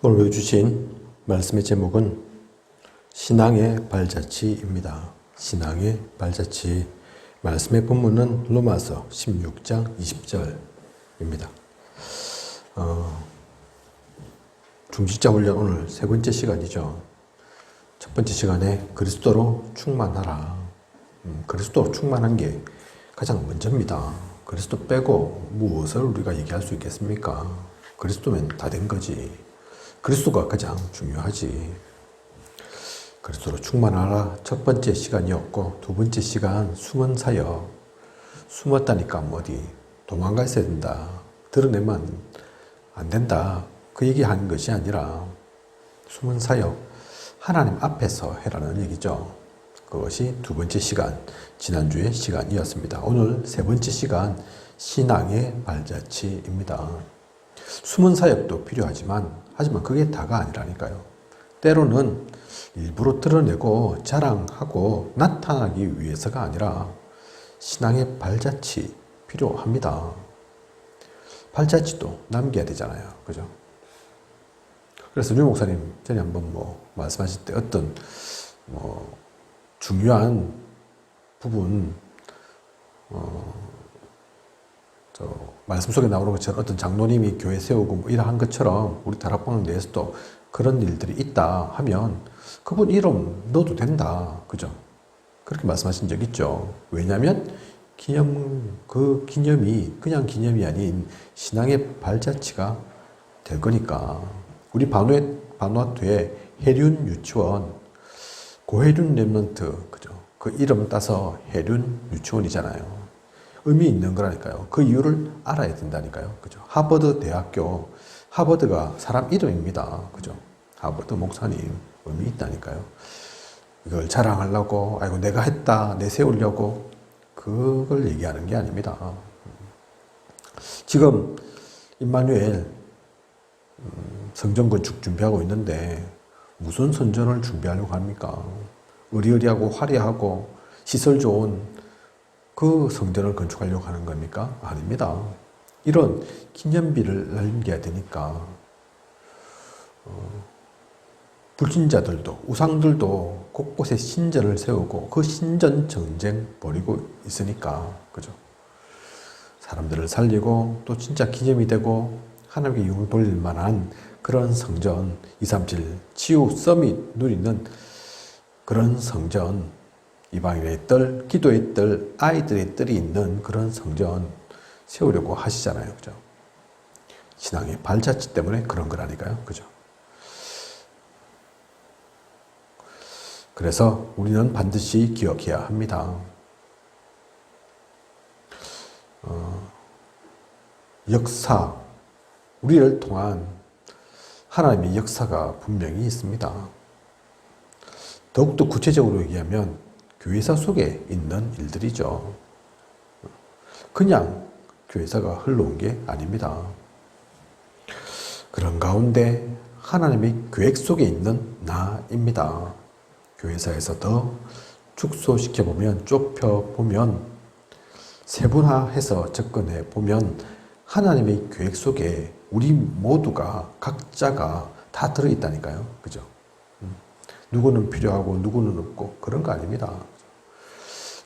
오늘 주신 말씀의 제목은 신앙의 발자취입니다. 신앙의 발자취. 말씀의 본문은 로마서 16장 20절입니다. 중직자 훈련 오늘 세 번째 시간이죠. 첫 번째 시간에 그리스도로 충만하라. 그리스도로 충만한 게 가장 먼저입니다. 그리스도 빼고 무엇을 우리가 얘기할 수 있겠습니까? 그리스도면 다 된 거지. 그리스도가 가장 중요하지. 그리스도로 충만하라 첫 번째 시간이었고, 두 번째 시간 숨은 사역. 숨었다니까 어디 도망가 있어야 된다. 드러내면 안 된다. 그 얘기하는 것이 아니라 숨은 사역, 하나님 앞에서 해라는 얘기죠. 그것이 두 번째 시간, 지난주의 시간이었습니다. 오늘 세 번째 시간, 신앙의 발자취입니다. 숨은 사역도 하지만 그게 다가 아니라니까요. 때로는 일부러 드러내고 자랑하고 나타나기 위해서가 아니라 신앙의 발자취 필요합니다. 발자취도 남겨야 되잖아요. 그죠? 그래서 류 목사님 전에 한번 말씀하실 때 어떤 중요한 부분 말씀 속에 나오는 것처럼 어떤 장로님이 교회 세우고 일한 것처럼 우리 다락방 내에서도 그런 일들이 있다 하면 그분 이름 넣어도 된다. 그죠? 그렇게 말씀하신 적 있죠. 왜냐하면 그 기념이 그냥 기념이 아닌 신앙의 발자취가 될 거니까. 우리 바누아투의 해륜 유치원, 고해륜 랩런트, 그죠? 그 이름 따서 해륜 유치원이잖아요. 의미 있는 거라니까요. 그 이유를 알아야 된다니까요. 그죠? 하버드 대학교, 하버드가 사람 이름입니다. 그죠? 하버드 목사님 의미 있다니까요. 이걸 자랑하려고, 아이고 내가 했다, 내세우려고 그걸 얘기하는 게 아닙니다. 지금 임마누엘 성전 건축 준비하고 있는데 무슨 성전을 준비하려고 합니까? 의리의리하고 화려하고 시설 좋은 그 성전을 건축하려고 하는 겁니까? 아닙니다. 이런 기념비를 남겨야 되니까 불신자들도 우상들도 곳곳에 신전을 세우고 그 신전 전쟁 벌이고 있으니까, 그죠? 사람들을 살리고 또 진짜 기념이 되고 하나님께 영광 돌릴 만한 그런 성전, 237 치유 서밋 누리는 그런 성전, 이방인의 뜰, 기도의 뜰, 아이들의 뜰이 있는 그런 성전 세우려고 하시잖아요. 그죠? 신앙의 발자취 때문에 그런 거라니까요. 그죠? 그래서 우리는 반드시 기억해야 합니다. 역사, 우리를 통한 하나님의 역사가 분명히 있습니다. 더욱더 구체적으로 얘기하면 교회사 속에 있는 일들이죠. 그냥 교회사가 흘러온 게 아닙니다. 그런 가운데 하나님의 계획 속에 있는 나입니다. 교회사에서 더 축소시켜보면, 좁혀보면, 세분화해서 접근해보면 하나님의 계획 속에 우리 모두가 각자가 다 들어있다니까요. 그죠? 누구는 필요하고 누구는 없고 그런 거 아닙니다.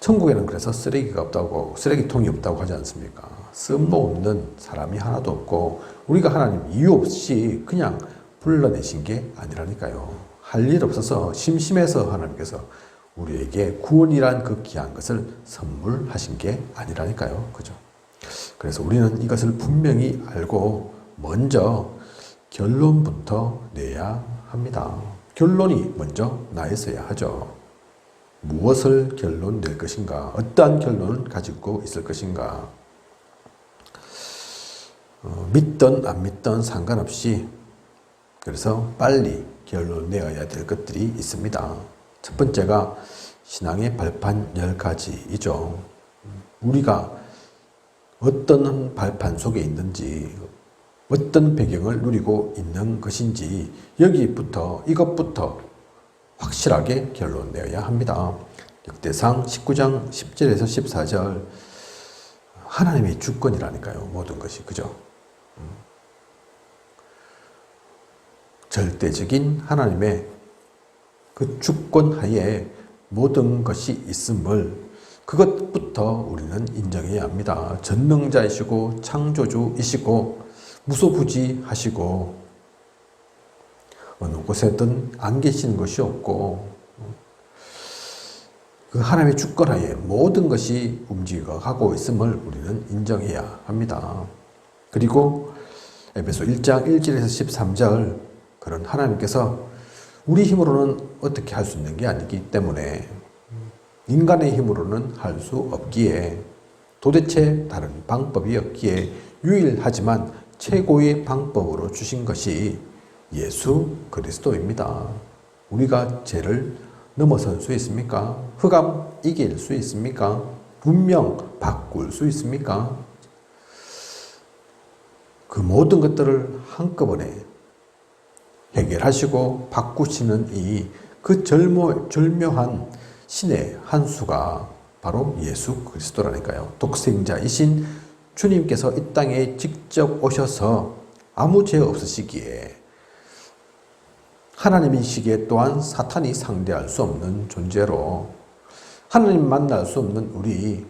천국에는 그래서 쓰레기가 없다고, 쓰레기통이 없다고 하지 않습니까? 쓸모없는 사람이 하나도 없고 우리가 하나님 이유 없이 그냥 불러내신 게 아니라니까요. 할 일 없어서 심심해서 하나님께서 우리에게 구원이란 그 귀한 것을 선물하신 게 아니라니까요. 그죠? 그래서 우리는 이것을 분명히 알고 먼저 결론부터 내야 합니다. 결론이 먼저 나 있어야 하죠. 무엇을 결론 낼 것인가? 어떠한 결론을 가지고 있을 것인가? 믿든 안 믿든 상관없이 그래서 빨리 결론 내어야 될 것들이 있습니다. 첫 번째가 신앙의 발판 10가지이죠. 우리가 어떤 발판 속에 있는지, 어떤 배경을 누리고 있는 것인지 이것부터 확실하게 결론 내어야 합니다. 역대상 19장 10절에서 14절 하나님의 주권이라니까요. 모든 것이. 그죠? 절대적인 하나님의 그 주권 하에 모든 것이 있음을 그것부터 우리는 인정해야 합니다. 전능자이시고 창조주이시고 무소부지하시고 어느 곳에든 안 계신 것이 없고 그 하나님의 주권하에 모든 것이 움직여가고 있음을 우리는 인정해야 합니다. 그리고 에베소 1장 1절에서 13절 그런 하나님께서 우리 힘으로는 어떻게 할 수 있는 게 아니기 때문에 인간의 힘으로는 할 수 없기에 도대체 다른 방법이 없기에 유일하지만 최고의 방법으로 주신 것이 예수 그리스도입니다. 우리가 죄를 넘어설 수 있습니까? 흑암 이길 수 있습니까? 분명 바꿀 수 있습니까? 그 모든 것들을 한꺼번에 해결하시고 바꾸시는 그 절묘한 신의 한 수가 바로 예수 그리스도라니까요. 독생자이신 주님께서 이 땅에 직접 오셔서 아무 죄 없으시기에 하나님이시기에 또한 사탄이 상대할 수 없는 존재로 하나님 만날 수 없는 우리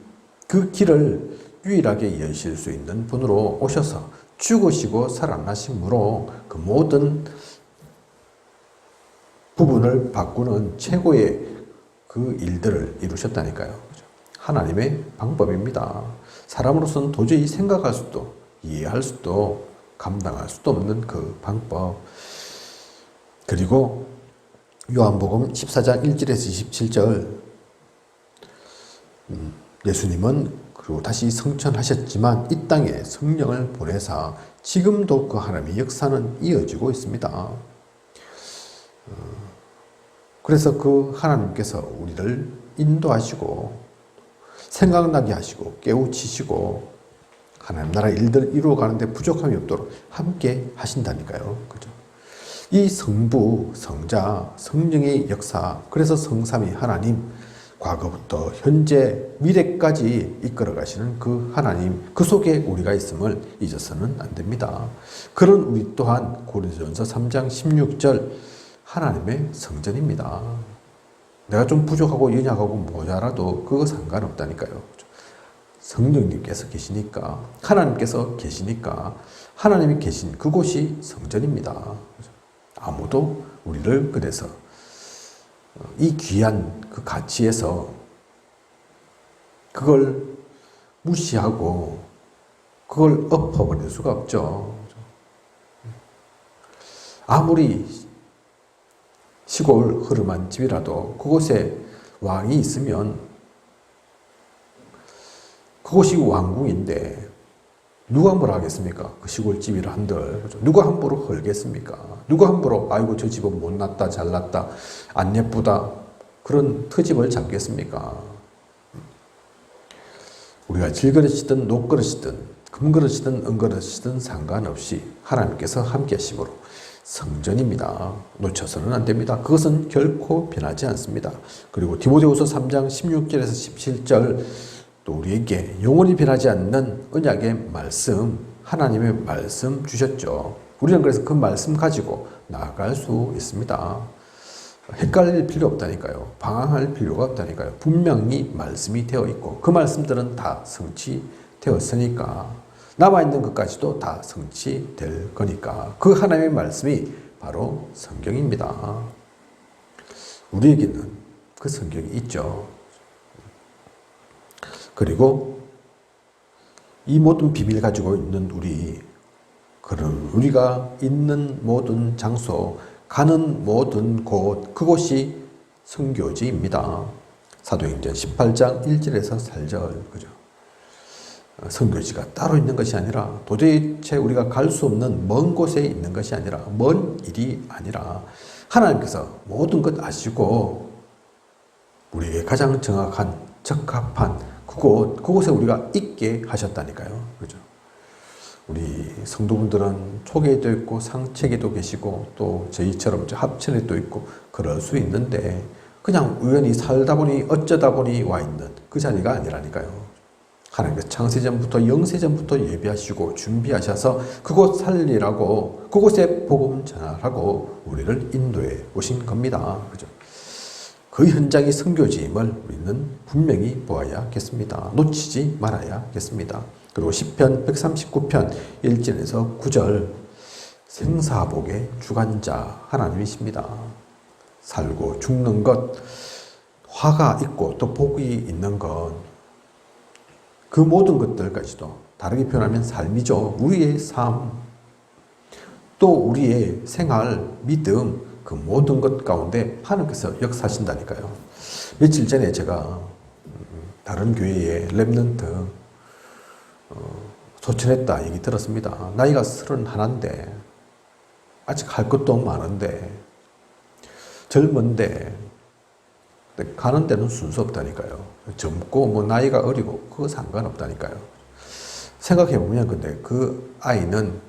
그 길을 유일하게 여실 수 있는 분으로 오셔서 죽으시고 살아나심으로 그 모든 부분을 바꾸는 최고의 그 일들을 이루셨다니까요. 하나님의 방법입니다. 사람으로서는 도저히 생각할 수도 이해할 수도 감당할 수도 없는 그 방법. 그리고 요한복음 14장 1절에서 27절 예수님은 그리고 다시 성천하셨지만 이 땅에 성령을 보내사 지금도 그 하나님의 역사는 이어지고 있습니다. 그래서 그 하나님께서 우리를 인도하시고 생각나게 하시고 깨우치시고 하나님 나라 일들을 이루어가는데 부족함이 없도록 함께 하신다니까요. 그죠? 이 성부, 성자, 성령의 역사, 그래서 성삼위 하나님, 과거부터 현재, 미래까지 이끌어 가시는 그 하나님, 그 속에 우리가 있음을 잊어서는 안 됩니다. 그런 우리 또한 고린도전서 3장 16절 하나님의 성전입니다. 내가 좀 부족하고 연약하고 모자라도 그거 상관없다니까요. 성령님께서 계시니까, 하나님께서 계시니까 하나님이 계신 그곳이 성전입니다. 아무도 우리를 그래서 이 귀한 그 가치에서 그걸 무시하고 그걸 엎어버릴 수가 없죠. 아무리 시골 흐름한 집이라도 그곳에 왕이 있으면 그곳이 왕궁인데 누가 뭐라 하겠습니까? 그 시골집이라 한들 누가 함부로 헐겠습니까? 누가 함부로 아이고 저 집은 못났다 잘났다 안 예쁘다 그런 트집을 잡겠습니까? 우리가 질그릇이든 녹그릇이든 금그릇이든 은그릇이든 상관없이 하나님께서 함께 하심으로 성전입니다. 놓쳐서는 안 됩니다. 그것은 결코 변하지 않습니다. 그리고 디모데후서 3장 16절에서 17절 또 우리에게 영원히 변하지 않는 언약의 말씀, 하나님의 말씀 주셨죠. 우리는 그래서 그 말씀 가지고 나아갈 수 있습니다. 헷갈릴 필요 없다니까요. 방황할 필요가 없다니까요. 분명히 말씀이 되어 있고 그 말씀들은 다 성취되었으니까 남아있는 것까지도 다 성취될 거니까 그 하나님의 말씀이 바로 성경입니다. 우리에게는 그 성경이 있죠. 그리고 이 모든 비밀 가지고 있는 우리가 있는 모든 장소, 가는 모든 곳, 그곳이 선교지입니다. 사도행전 18장 1절에서 4절, 그죠? 선교지가 따로 있는 것이 아니라 도대체 우리가 갈 수 없는 먼 곳에 있는 것이 아니라 먼 일이 아니라 하나님께서 모든 것 아시고 우리에게 가장 정확한 적합한 그곳에 우리가 있게 하셨다니까요. 그죠? 우리 성도분들은 초계에도 있고 상책에도 계시고 또 저희처럼 합천에도 있고 그럴 수 있는데 그냥 우연히 살다 보니 어쩌다 보니 와 있는 그 자리가 아니라니까요. 하나님께서 창세전부터 영세전부터 예비하시고 준비하셔서 그곳 살리라고 그곳에 복음 전하라고 우리를 인도해 오신 겁니다. 그죠? 그 현장이 선교지임을 우리는 분명히 보아야겠습니다. 놓치지 말아야겠습니다. 그리고 시편 139편 1절에서 9절 생사복의 주관자 하나님이십니다. 살고 죽는 것, 화가 있고 또 복이 있는 것, 그 모든 것들까지도 다르게 표현하면 삶이죠. 우리의 삶, 또 우리의 생활, 믿음, 그 모든 것 가운데 하나님께서 역사하신다니까요. 며칠 전에 제가 다른 교회에 랩런트 소천했다 얘기 들었습니다. 나이가 31인데 아직 할 것도 많은데 젊은데 가는 데는 순서 없다니까요. 젊고 뭐 나이가 어리고 그거 상관없다니까요. 생각해보면 근데 그 아이는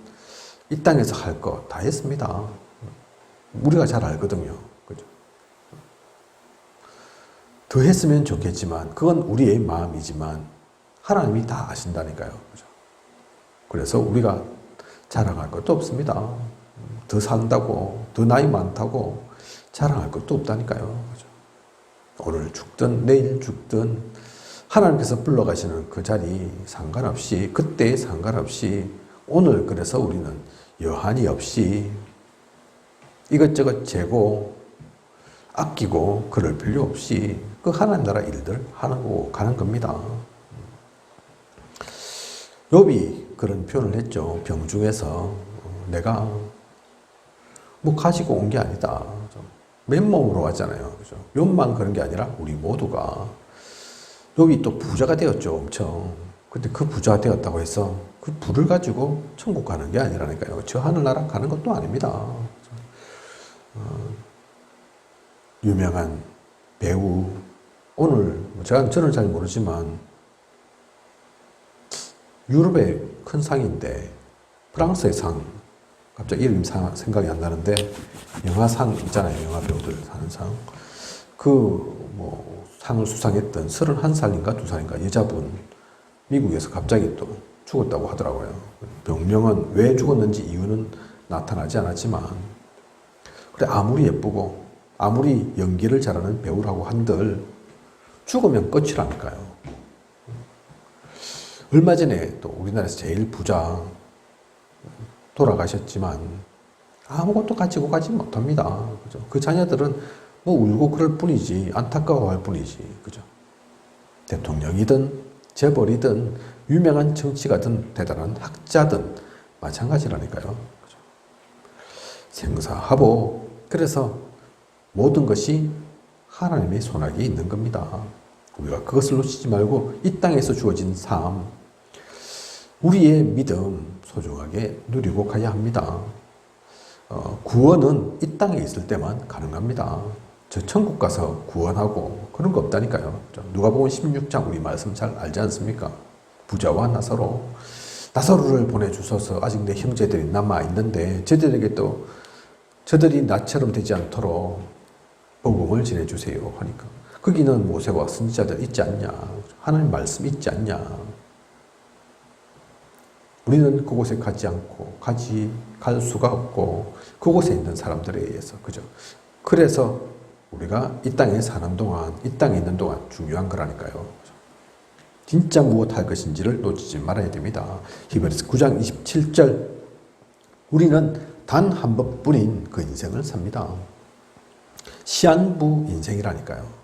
이 땅에서 할 거 다 했습니다. 우리가 잘 알거든요. 그죠? 더 했으면 좋겠지만 그건 우리의 마음이지만 하나님이 다 아신다니까요. 그죠? 그래서 우리가 자랑할 것도 없습니다. 더 산다고 더 나이 많다고 자랑할 것도 없다니까요. 그죠? 오늘 죽든 내일 죽든 하나님께서 불러가시는 그 자리 상관없이 그때에 상관없이 오늘 그래서 우리는 여한이 없이 이것저것 재고 아끼고 그럴 필요 없이 그 하나님 나라 일들 하고 가는 겁니다. 욥이 그런 표현을 했죠. 병중에서 내가 뭐 가지고 온 게 아니다. 맨몸으로 왔잖아요. 그죠? 욥만 그런 게 아니라 우리 모두가 욥이 또 부자가 되었죠. 엄청. 근데 그 부자가 되었다고 해서 그 부를 가지고 천국 가는 게 아니라니까요. 저 하늘나라 가는 것도 아닙니다. 유명한 배우 오늘 저는 잘 모르지만 유럽의 큰 상인데 프랑스의 상 갑자기 이름이 생각이 안 나는데 영화상 있잖아요. 영화 배우들 하는 상. 그 뭐 상을 수상했던 31살인가 2살인가 여자분 미국에서 갑자기 또 죽었다고 하더라고요. 병명은 왜 죽었는지 이유는 나타나지 않았지만 그래 아무리 예쁘고 아무리 연기를 잘하는 배우라고 한들 죽으면 끝이라니까요. 얼마 전에 또 우리나라에서 제일 부자 돌아가셨지만 아무것도 가지고 가지 못합니다. 그죠? 그 자녀들은 뭐 울고 그럴 뿐이지 안타까워할 뿐이지. 그죠? 대통령이든 재벌이든 유명한 정치가든 대단한 학자든 마찬가지라니까요. 그죠? 생사하복. 그래서 모든 것이 하나님의 손아귀에 있는 겁니다. 우리가 그것을 놓치지 말고 이 땅에서 주어진 삶, 우리의 믿음 소중하게 누리고 가야 합니다. 구원은 이 땅에 있을 때만 가능합니다. 저 천국 가서 구원하고 그런 거 없다니까요. 누가복음 16장 우리 말씀 잘 알지 않습니까? 부자와 나사로를 보내주셔서 아직 내 형제들이 남아있는데 저들에게 또 저들이 나처럼 되지 않도록 복음을 전해주세요 하니까 거기는 모세와 선지자들 있지 않냐, 하나님 말씀 있지 않냐. 우리는 그곳에 가지 않고 갈 수가 없고 그곳에 있는 사람들에 의해서 그죠. 그래서 우리가 이 땅에 사는 동안 이 땅에 있는 동안 중요한 거라니까요. 진짜 무엇 할 것인지를 놓치지 말아야 됩니다. 히브리서 9장 27절 우리는 단 한 번뿐인 그 인생을 삽니다. 시한부 인생이라니까요.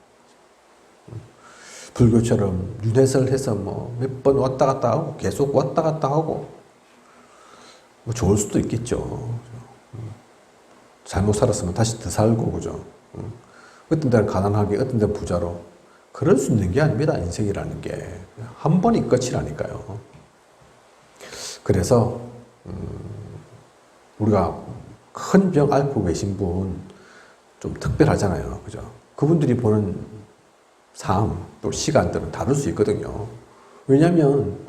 불교처럼 윤회설 해서 뭐 몇 번 왔다 갔다 하고 계속 왔다 갔다 하고 뭐 좋을 수도 있겠죠. 잘못 살았으면 다시 더 살고 그죠. 어떤 데는 가난하게 어떤 데는 부자로 그럴 수 있는 게 아닙니다. 인생이라는 게 한 번이 끝이라니까요. 그래서 우리가 큰 병 앓고 계신 분 좀 특별하잖아요. 그죠? 그분들이 보는 삶, 또 시간들은 다를 수 있거든요. 왜냐하면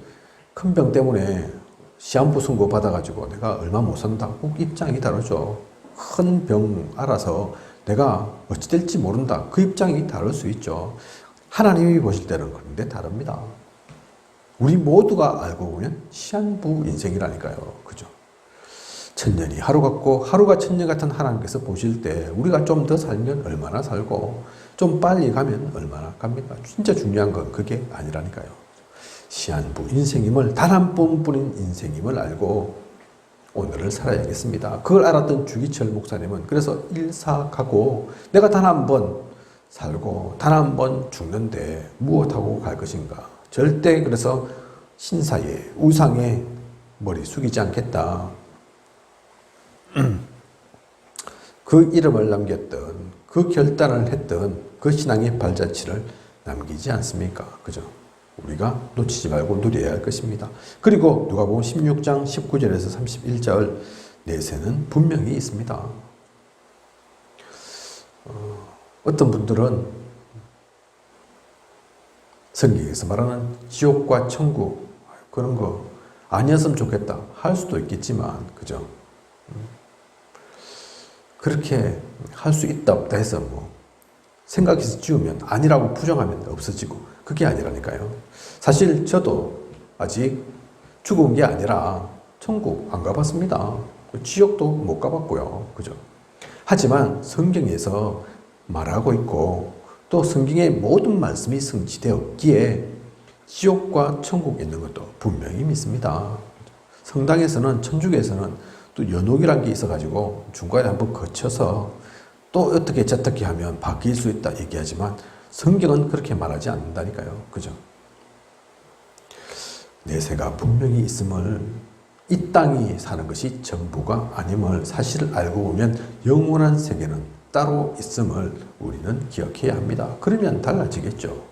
큰 병 때문에 시한부 선고 받아가지고 내가 얼마 못 산다. 꼭 입장이 다르죠. 큰 병 알아서 내가 어찌 될지 모른다. 그 입장이 다를 수 있죠. 하나님이 보실 때는 그런데 다릅니다. 우리 모두가 알고 보면 시한부 인생이라니까요. 그죠? 천년이 하루 같고 하루가 천년 같은 하나님께서 보실 때 우리가 좀 더 살면 얼마나 살고 좀 빨리 가면 얼마나 갑니까? 진짜 중요한 건 그게 아니라니까요. 시한부 인생임을, 단 한 번뿐인 인생임을 알고 오늘을 살아야겠습니다. 그걸 알았던 주기철 목사님은 그래서 일사가고 내가 단 한 번 살고 단 한 번 죽는데 무엇하고 갈 것인가? 절대 그래서 신사에 우상에 머리 숙이지 않겠다. 그 이름을 남겼던 그 결단을 했던 그 신앙의 발자취를 남기지 않습니까? 그죠? 우리가 놓치지 말고 누려야 할 것입니다. 그리고 누가복음 16장 19절에서 31절 내세는 분명히 있습니다. 어떤 분들은 성경에서 말하는 지옥과 천국 그런 거 아니었으면 좋겠다 할 수도 있겠지만 그죠? 그렇게 할 수 있다 없다 해서 뭐 생각해서 지우면 아니라고 부정하면 없어지고 그게 아니라니까요. 사실 저도 아직 죽은 게 아니라 천국 안 가봤습니다. 지옥도 못 가봤고요. 그죠? 하지만 성경에서 말하고 있고 또 성경의 모든 말씀이 성취되었기에 지옥과 천국 있는 것도 분명히 믿습니다. 성당에서는 천주교에서는 또 연옥이라는 게 있어가지고 중간에 한번 거쳐서 또 어떻게 저떻게 하면 바뀔 수 있다 얘기하지만 성경은 그렇게 말하지 않는다니까요. 그죠? 내세가 분명히 있음을 이 땅이 사는 것이 전부가 아님을 사실을 알고 보면 영원한 세계는 따로 있음을 우리는 기억해야 합니다. 그러면 달라지겠죠.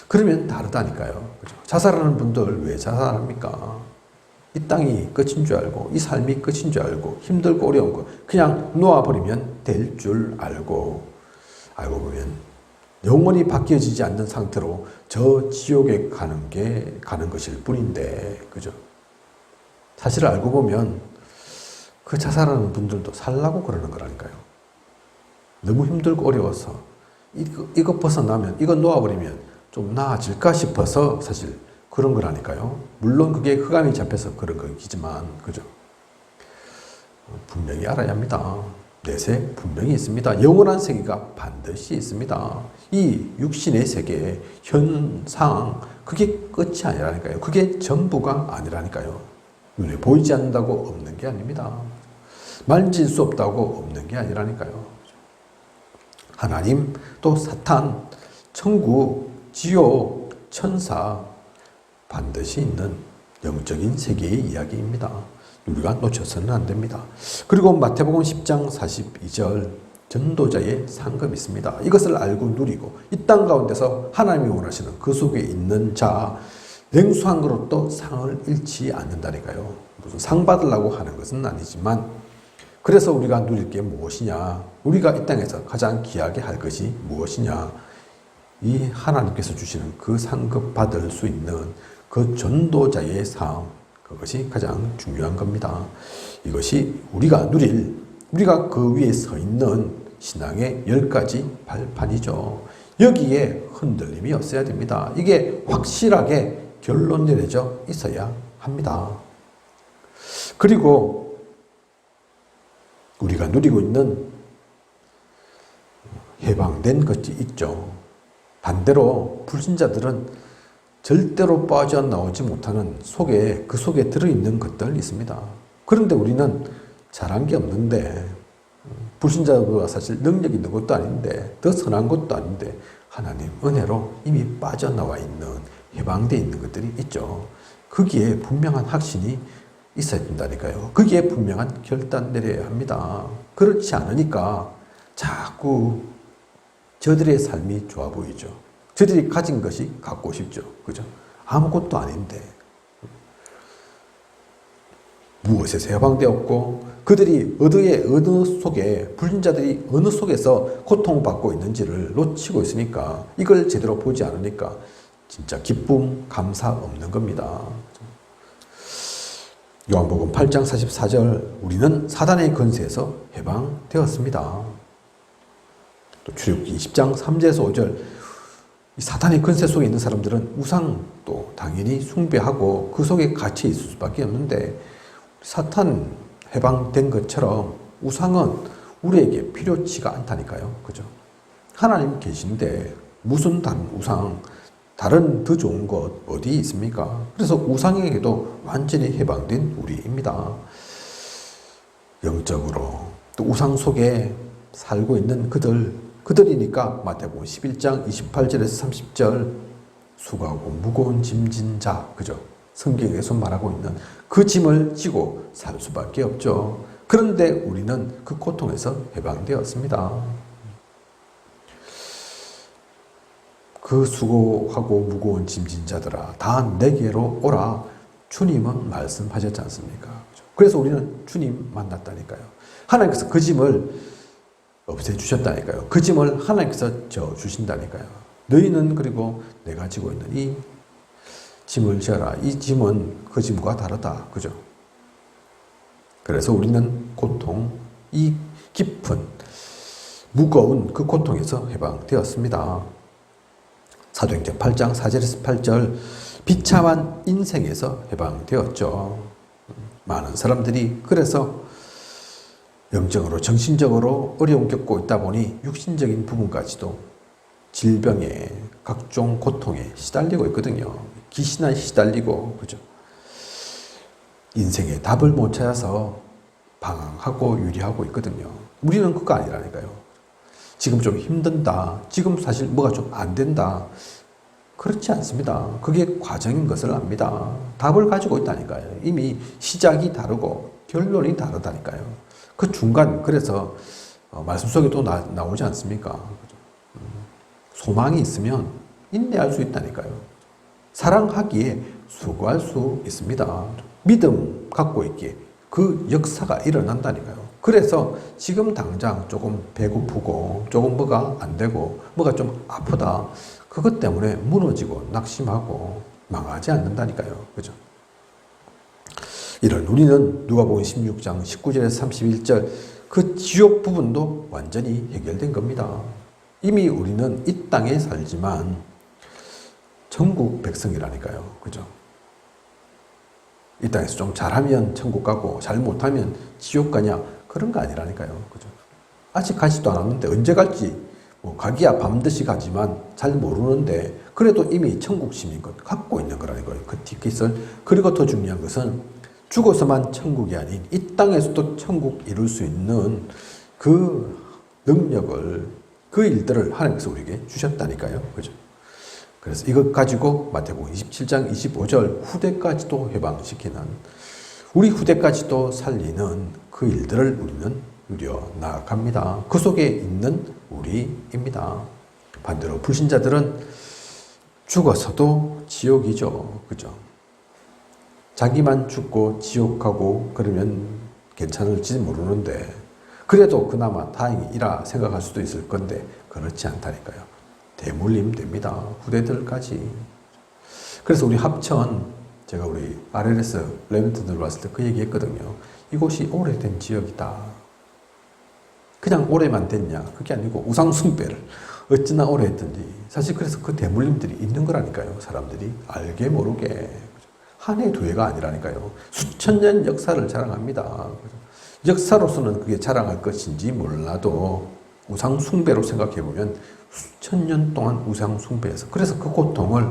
그러면 다르다니까요. 그죠? 자살하는 분들 왜 자살합니까? 이 땅이 끝인 줄 알고 이 삶이 끝인 줄 알고 힘들고 어려운 거 그냥 놓아버리면 될 줄 알고 보면 영원히 바뀌어지지 않는 상태로 저 지옥에 가는 것일 뿐인데 그죠? 사실을 알고 보면 그 자살하는 분들도 살라고 그러는 거라니까요. 너무 힘들고 어려워서 이거 벗어나면 이거 놓아버리면 좀 나아질까 싶어서 사실 그런 거라니까요. 물론 그게 흑암이 잡혀서 그런 거이지만 그죠? 분명히 알아야 합니다. 내세 분명히 있습니다. 영원한 세계가 반드시 있습니다. 이 육신의 세계, 현상 그게 끝이 아니라니까요. 그게 전부가 아니라니까요. 눈에 보이지 않는다고 없는 게 아닙니다. 만질 수 없다고 없는 게 아니라니까요. 하나님, 또 사탄, 천국, 지옥, 천사 반드시 있는 영적인 세계의 이야기입니다. 우리가 놓쳐서는 안 됩니다. 그리고 마태복음 10장 42절 전도자의 상급이 있습니다. 이것을 알고 누리고 이 땅 가운데서 하나님이 원하시는 그 속에 있는 자 냉수한 그릇도 상을 잃지 않는다니까요. 무슨 상 받으려고 하는 것은 아니지만 그래서 우리가 누릴 게 무엇이냐? 우리가 이 땅에서 가장 귀하게 할 것이 무엇이냐? 이 하나님께서 주시는 그 상급 받을 수 있는 그 전도자의 삶, 그것이 가장 중요한 겁니다. 이것이 우리가 우리가 그 위에 서 있는 신앙의 10가지 발판이죠. 여기에 흔들림이 없어야 됩니다. 이게 확실하게 결론 내려져 있어야 합니다. 그리고 우리가 누리고 있는 해방된 것이 있죠. 반대로 불신자들은 절대로 빠져나오지 못하는 그 속에 들어있는 것들 있습니다. 그런데 우리는 잘한 게 없는데 불신자보다 사실 능력이 있는 것도 아닌데 더 선한 것도 아닌데 하나님 은혜로 이미 빠져나와 있는 해방되어 있는 것들이 있죠. 거기에 분명한 확신이 있어야 된다니까요. 거기에 분명한 결단 내려야 합니다. 그렇지 않으니까 자꾸 저들의 삶이 좋아 보이죠. 저들이 가진 것이 갖고 싶죠. 그죠? 아무것도 아닌데. 무엇에서 해방되었고, 그들이 어느 속에, 불신자들이 어느 속에서 고통받고 있는지를 놓치고 있으니까, 이걸 제대로 보지 않으니까, 진짜 기쁨, 감사 없는 겁니다. 요한복음 8장 44절, 우리는 사단의 권세에서 해방되었습니다. 또 출애굽기 20장 3절에서 5절, 이 사탄의 근세 속에 있는 사람들은 우상도 당연히 숭배하고 그 속에 갇혀 있을 수밖에 없는데 사탄 해방된 것처럼 우상은 우리에게 필요치가 않다니까요. 그죠? 하나님 계신데 무슨 다른 우상, 다른 더 좋은 것 어디 있습니까? 그래서 우상에게도 완전히 해방된 우리입니다. 영적으로 또 우상 속에 살고 있는 그들이니까 마태복음 11장 28절에서 30절 수고하고 무거운 짐진 자, 그죠? 성경에서 말하고 있는 그 짐을 지고 살 수밖에 없죠. 그런데 우리는 그 고통에서 해방되었습니다. 그 수고하고 무거운 짐진 자들아 다 내게로 오라 주님은 말씀하셨지 않습니까? 그래서 우리는 주님 만났다니까요. 하나님께서 그 짐을 없애주셨다니까요. 그 짐을 하나님께서 져주신다니까요. 너희는 그리고 내가 지고 있는 이 짐을 져라. 이 짐은 그 짐과 다르다. 그죠? 그래서 우리는 고통, 이 깊은 무거운 그 고통에서 해방되었습니다. 사도행전 8장 4절에서 8절 비참한 인생에서 해방되었죠. 많은 사람들이 그래서 영적으로 정신적으로 어려움 겪고 있다 보니 육신적인 부분까지도 질병에 각종 고통에 시달리고 있거든요. 귀신에 시달리고 그죠? 인생에 답을 못 찾아서 방황하고 유리하고 있거든요. 우리는 그거 아니라니까요. 지금 좀 힘든다. 지금 사실 뭐가 좀 안 된다. 그렇지 않습니다. 그게 과정인 것을 압니다. 답을 가지고 있다니까요. 이미 시작이 다르고 결론이 다르다니까요. 그 중간, 그래서 말씀 속에 또 나오지 않습니까? 소망이 있으면 인내할 수 있다니까요. 사랑하기에 수고할 수 있습니다. 믿음 갖고 있기에 그 역사가 일어난다니까요. 그래서 지금 당장 조금 배고프고 조금 뭐가 안 되고 뭐가 좀 아프다. 그것 때문에 무너지고 낙심하고 망하지 않는다니까요. 그죠? 이런 우리는 누가복음 16장 19절에서 31절 그 지옥 부분도 완전히 해결된 겁니다. 이미 우리는 이 땅에 살지만 천국 백성이라니까요. 그죠? 이 땅에서 좀 잘하면 천국 가고 잘 못하면 지옥 가냐? 그런 거 아니라니까요. 그죠? 아직 가지도 않았는데 언제 갈지 가기야 반드시 가지만 잘 모르는데 그래도 이미 천국 시민 것 갖고 있는 거라니까요. 그 티켓을. 그리고 더 중요한 것은 죽어서만 천국이 아닌 이 땅에서도 천국 이룰 수 있는 그 능력을 그 일들을 하나님께서 우리에게 주셨다니까요. 그죠? 그래서 이것 가지고 마태복음 27장 25절 후대까지도 해방시키는 우리 후대까지도 살리는 그 일들을 우리는 누려 나아갑니다. 그 속에 있는 우리입니다. 반대로 불신자들은 죽어서도 지옥이죠. 그죠? 자기만 죽고 지옥 가고 그러면 괜찮을지 모르는데 그래도 그나마 다행이라 생각할 수도 있을 건데 그렇지 않다니까요. 대물림 됩니다. 후대들까지. 그래서 우리 합천 제가 우리 RLS 레멘트들 왔을 때 그 얘기했거든요. 이곳이 오래된 지역이다. 그냥 오래만 됐냐? 그게 아니고 우상숭배를 어찌나 오래 했던지. 사실 그래서 그 대물림들이 있는 거라니까요. 사람들이 알게 모르게. 한 해 두 해가 아니라니까요. 수천 년 역사를 자랑합니다. 역사로서는 그게 자랑할 것인지 몰라도 우상숭배로 생각해보면 수천 년 동안 우상숭배해서 그래서 그 고통을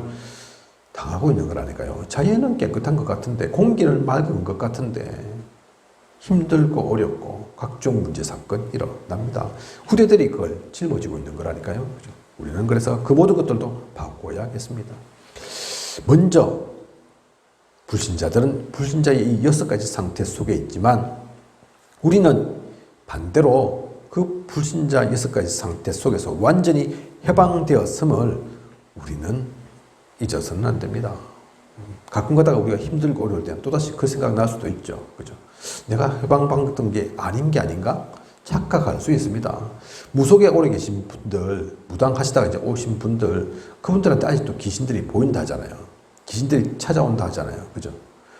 당하고 있는 거라니까요. 자연은 깨끗한 것 같은데 공기는 맑은 것 같은데 힘들고 어렵고 각종 문제 사건 일어납니다. 후대들이 그걸 짊어지고 있는 거라니까요. 그죠? 우리는 그래서 그 모든 것들도 바꿔야겠습니다. 먼저 불신자들은 불신자의 이 6가지 상태 속에 있지만 우리는 반대로 그 불신자 6가지 상태 속에서 완전히 해방되었음을 우리는 잊어서는 안 됩니다. 가끔 가다가 우리가 힘들고 어려울 때는 또다시 그 생각 날 수도 있죠. 그죠? 내가 해방받던 게 아닌 게 아닌가? 착각할 수 있습니다. 무속에 오래 계신 분들, 무당하시다가 이제 오신 분들, 그분들한테 아직도 귀신들이 보인다 하잖아요. 귀신들이 찾아온다 하잖아요. 그죠?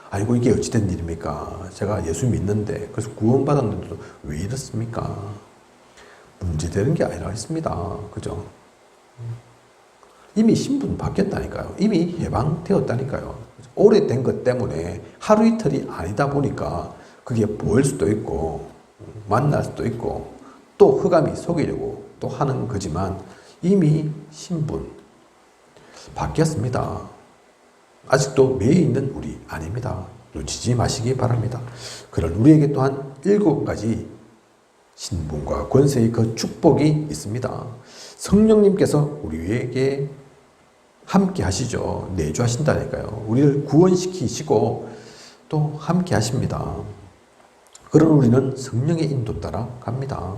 아이고, 이게 어찌된 일입니까? 제가 예수 믿는데, 그래서 구원받았는데도 왜 이렇습니까? 문제되는 게 아니라 있습니다. 그죠? 이미 신분 바뀌었다니까요. 이미 해방되었다니까요. 오래된 것 때문에 하루 이틀이 아니다 보니까 그게 보일 수도 있고 만날 수도 있고 또 흑암이 속이려고 또 하는 거지만 이미 신분 바뀌었습니다. 아직도 매여 있는 우리 아닙니다. 놓치지 마시기 바랍니다. 그런 우리에게 또한 7가지 신분과 권세의 그 축복이 있습니다. 성령님께서 우리에게 함께 하시죠. 내주하신다니까요. 우리를 구원시키시고 또 함께 하십니다. 그런 우리는 성령의 인도 따라 갑니다.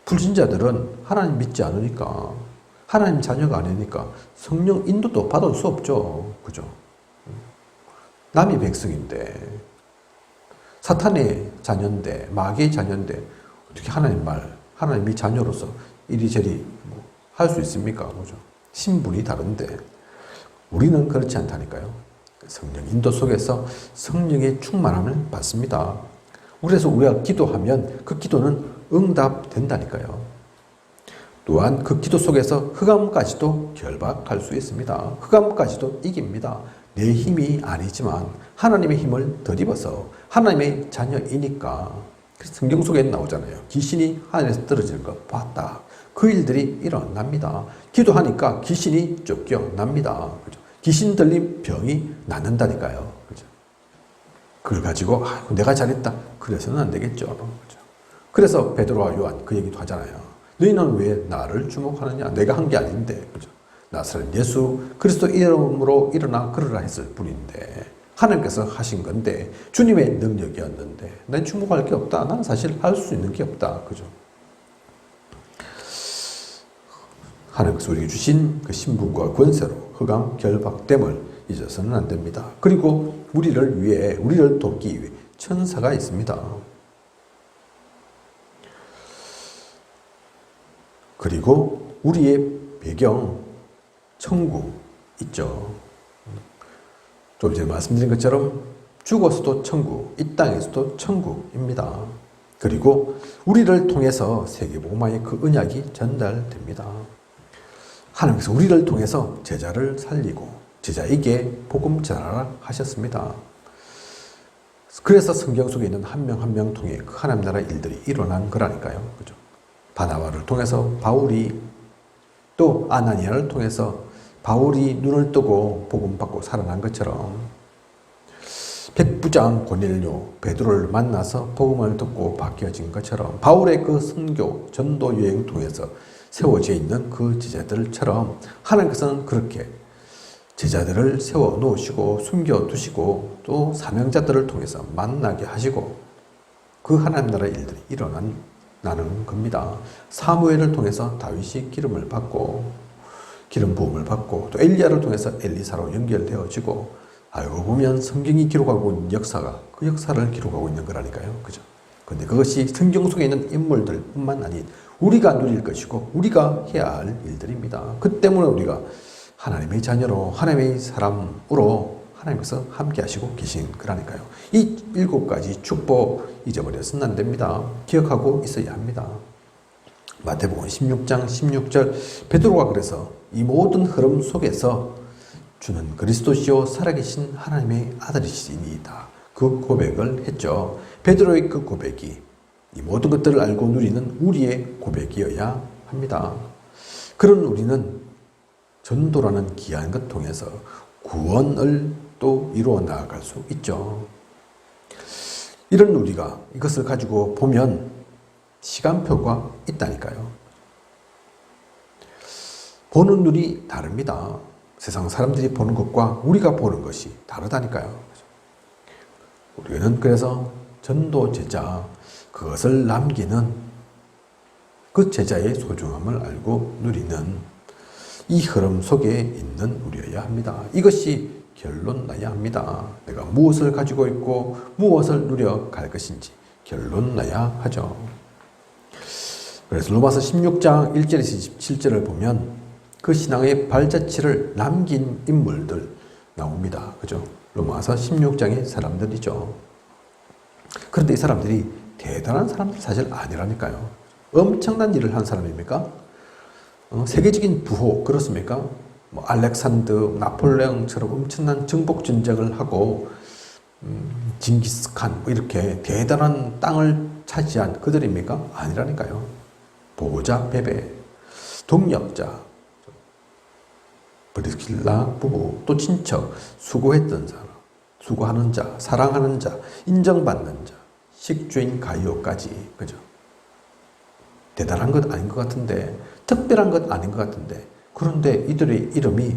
불신자들은 하나님 믿지 않으니까, 하나님 자녀가 아니니까 성령 인도도 받을 수 없죠. 그죠? 남의 백성인데, 사탄의 자녀인데, 마귀의 자녀인데, 어떻게 하나님의 자녀로서 이리저리 할 수 있습니까? 그죠? 신분이 다른데, 우리는 그렇지 않다니까요. 성령 인도 속에서 성령의 충만함을 받습니다. 그래서 우리가 기도하면 그 기도는 응답된다니까요. 또한 그 기도 속에서 흑암까지도 결박할 수 있습니다. 흑암까지도 이깁니다. 내 힘이 아니지만 하나님의 힘을 덧입어서 하나님의 자녀이니까. 성경 속에 나오잖아요. 귀신이 하늘에서 떨어지는 거 봤다. 그 일들이 일어납니다. 기도하니까 귀신이 쫓겨납니다. 그죠? 귀신 들린 병이 낫는다니까요. 그죠? 그걸 가지고 내가 잘했다. 그래서는 안 되겠죠. 그죠? 그래서 베드로와 요한 그 얘기도 하잖아요. 너희는 왜 나를 주목하느냐? 내가 한 게 아닌데. 그죠? 나사렛 예수 그리스도 이름으로 일어나 걸으라 했을 뿐인데 하나님께서 하신 건데 주님의 능력이었는데 난 주목할 게 없다. 나는 사실 할 수 있는 게 없다. 그죠? 하나님께서 우리에게 주신 그 신분과 권세로 흑암 결박됨을 잊어서는 안 됩니다. 그리고 우리를 돕기 위해 천사가 있습니다. 그리고 우리의 배경 천국 있죠. 좀 전에 말씀드린 것처럼 죽어서도 천국, 이 땅에서도 천국입니다. 그리고 우리를 통해서 세계복음화의 그 언약이 전달됩니다. 하나님께서 우리를 통해서 제자를 살리고 제자에게 복음 전하라 하셨습니다. 그래서 성경 속에 있는 한 명 한 명 통해 그 하나님 나라 일들이 일어난 거라니까요. 그죠? 바나바를 통해서 바울이 또 아나니아를 통해서 바울이 눈을 뜨고 복음 받고 살아난 것처럼 백부장 고넬료 베드로를 만나서 복음을 듣고 바뀌어진 것처럼 바울의 그 선교 전도 여행 통해서 세워져 있는 그 제자들처럼 하나님께서는 그렇게 제자들을 세워 놓으시고 숨겨 두시고 또 사명자들을 통해서 만나게 하시고 그 하나님 나라의 일들이 일어나는 겁니다. 사무엘을 통해서 다윗이 기름을 받고 기름 부음을 받고 또 엘리야를 통해서 엘리사로 연결되어지고 알고 보면 성경이 기록하고 있는 역사가 그 역사를 기록하고 있는 거라니까요. 그죠? 근데 그것이 성경 속에 있는 인물들뿐만 아닌 우리가 누릴 것이고 우리가 해야 할 일들입니다. 그 때문에 우리가 하나님의 자녀로 하나님의 사람으로 하나님께서 함께 하시고 계신 거라니까요. 이 7가지 축복 잊어버려서는 안 됩니다. 기억하고 있어야 합니다. 마태복음 16장 16절 베드로가 그래서 이 모든 흐름 속에서 주는 그리스도시요 살아계신 하나님의 아들이시니이다. 그 고백을 했죠. 베드로의 그 고백이 이 모든 것들을 알고 누리는 우리의 고백이어야 합니다. 그런 우리는 전도라는 귀한 것 통해서 구원을 또 이루어 나아갈 수 있죠. 이런 우리가 이것을 가지고 보면 시간표가 있다니까요. 보는 눈이 다릅니다. 세상 사람들이 보는 것과 우리가 보는 것이 다르다니까요. 우리는 그래서 전도 제자, 그것을 남기는 그 제자의 소중함을 알고 누리는 이 흐름 속에 있는 우리여야 합니다. 이것이 결론 나야 합니다. 내가 무엇을 가지고 있고 무엇을 누려갈 것인지 결론 나야 하죠. 그래서 로마서 16장 1절에서 27절을 보면 그 신앙의 발자취를 남긴 인물들 나옵니다. 그죠? 로마서 16장의 사람들이죠. 그런데 이 사람들이 대단한 사람들 사실 아니라니까요. 엄청난 일을 한 사람입니까? 세계적인 부호, 그렇습니까? 뭐 알렉산더, 나폴레옹처럼 엄청난 정복 전쟁을 하고 징기스칸 뭐 이렇게 대단한 땅을 차지한 그들입니까? 아니라니까요. 보호자, 베베, 동력자, 브리스킬라 부부, 또 친척, 수고했던 사람, 수고하는 자, 사랑하는 자, 인정받는 자, 식주인 가이오까지, 그죠? 대단한 것 아닌 것 같은데, 특별한 것 아닌 것 같은데, 그런데 이들의 이름이